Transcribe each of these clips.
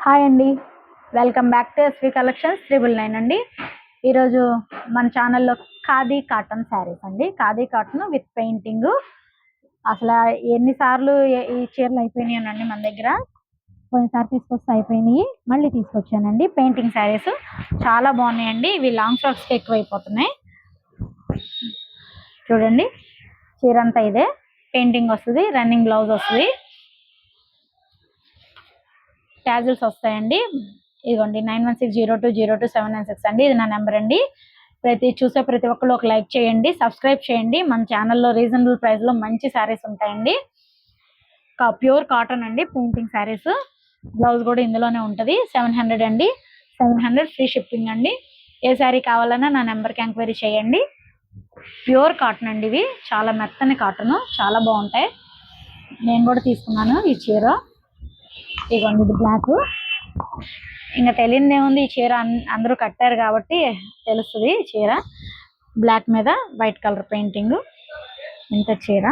Hi అండి, welcome back to SV collections 999 అండి. ఈరోజు మన ఛానల్లో ఖాదీ కాటన్ శారీస్ అండి. Khadi cotton with painting. అసలు ఎన్నిసార్లు ఈ చీరలు అయిపోయినాయి మన దగ్గర. పోయినసారి తీసుకొస్తే అయిపోయినాయి, మళ్ళీ తీసుకొచ్చానండి. పెయింటింగ్ శారీస్ చాలా బాగున్నాయండి. ఇవి లాంగ్ ఫ్రాక్స్కి ఎక్కువైపోతున్నాయి. చూడండి, చీర అంతా ఇదే పెయింటింగ్ వస్తుంది, రన్నింగ్ బ్లౌజ్ వస్తుంది, ట్యాజిల్స్ వస్తాయండి. ఇదిగోండి 9160202796 అండి. ఇది నా నెంబర్ అండి. చూసే ప్రతి ఒక్కరు ఒక లైక్ చేయండి, సబ్స్క్రైబ్ చేయండి. మన ఛానల్లో రీజనబుల్ ప్రైస్ లో మంచి శారీస్ ఉంటాయండి. ప్యూర్ కాటన్ అండి, పెయింటింగ్ శారీస్. బ్లౌజ్ కూడా ఇందులోనే ఉంటుంది. 700 అండి, 700 ఫ్రీ షిప్పింగ్ అండి. ఏ శారీ కావాలన్నా నా నెంబర్కి ఎంక్వైరీ చేయండి. ప్యూర్ కాటన్ అండి, ఇవి చాలా మెత్తని కాటన్, చాలా బాగుంటాయి. నేను కూడా తీసుకున్నాను ఈ చీర. ఇదిగోండి, ఇది బ్లాక్. ఇంకా తెలియదు ఏముంది, ఈ చీర అందరూ కట్టారు కాబట్టి తెలుస్తుంది. చీర బ్లాక్ మీద వైట్ కలర్ పెయింటింగ్. ఇంత చీర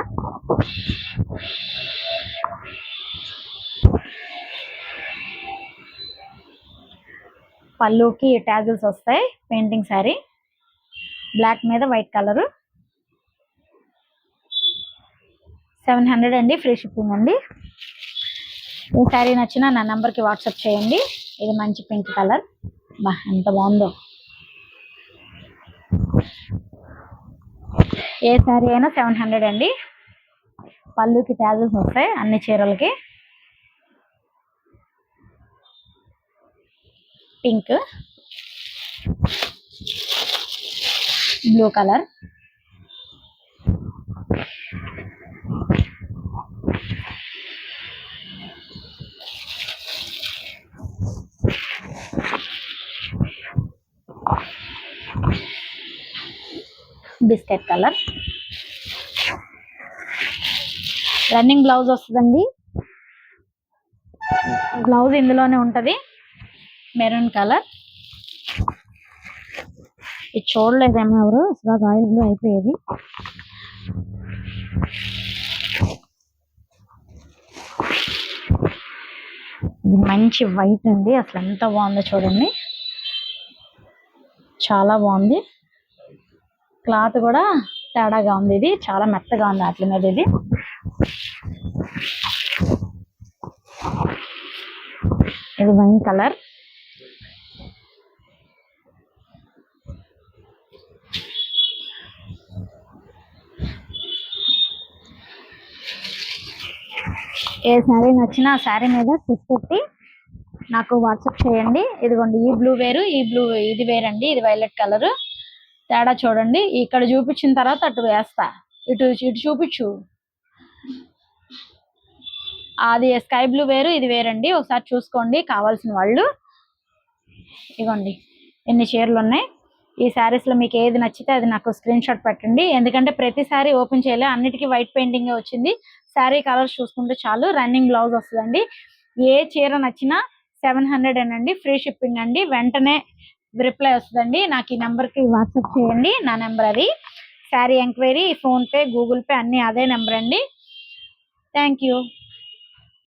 పళ్ళుకి ట్యాజిల్స్ వస్తాయి. పెయింటింగ్ శారీ బ్లాక్ మీద వైట్ కలర్. 700 అండి, ఫ్రీ షిప్పింగ్ అండి. ఈ శారీ నచ్చినా నా నెంబర్కి వాట్సాప్ చేయండి. ఇది మంచి పింక్ కలర్, బా ఎంత బాగుందో. ఏ శారీ అయినా 700 అండి. పళ్ళుకి ట్యాజిల్స్ వస్తాయి అన్ని చీరలకి. Pink, blue colour, biscuit colour. Running blouse వస్తుందండి. బ్లౌజ్ ఇందులోనే ఉంటది. Maroon colour. ఇది చూడలేదేమో ఎవరు, అసలు ఆయిల్ బ్లూ అయిపోయేది. ఇది మంచి వైట్ అండి, అసలు ఎంత బాగుందో చూడండి, చాలా బాగుంది. క్లాత్ కూడా తేడాగా ఉంది, ఇది చాలా మెత్తగా ఉంది వాటి మీద. ఇది వైన్ కలర్. ఏ శారీ నచ్చినా ఆ శారీ మీద పెట్టి నాకు వాట్సాప్ చేయండి. ఇదిగోండి, ఈ బ్లూ వేరు, ఈ బ్లూ ఇది వేరండి. ఇది వైలెట్ కలర్. తేడా చూడండి. ఇక్కడ చూపించిన తర్వాత అటు వేస్తా, ఇటు చూపించు. అది స్కై బ్లూ వేరు, ఇది వేరండి. ఒకసారి చూసుకోండి కావాల్సిన వాళ్ళు. ఇదిగోండి, ఎన్ని చీరలు ఉన్నాయి. ఈ శారీస్ లో మీకు ఏది నచ్చితే అది నాకు స్క్రీన్ షాట్ పెట్టండి. ఎందుకంటే ప్రతిసారి ఓపెన్ చేయలే, అన్నిటికీ వైట్ పెయింటింగ్ వచ్చింది. శారీ కలర్స్ చూసుకుంటే చాలు. రన్నింగ్ బ్లౌజ్ వస్తుందండి. ఏ చీర నచ్చినా 700 అండి, ఫ్రీ షిప్పింగ్ అండి. వెంటనే రిప్లై వస్తుందండి. నాకు ఈ నెంబర్కి వాట్సాప్ చేయండి, నా నెంబర్ అది. Sari enquiry, PhonePe, Google pay అన్నీ అదే నెంబర్ అండి. Thank you.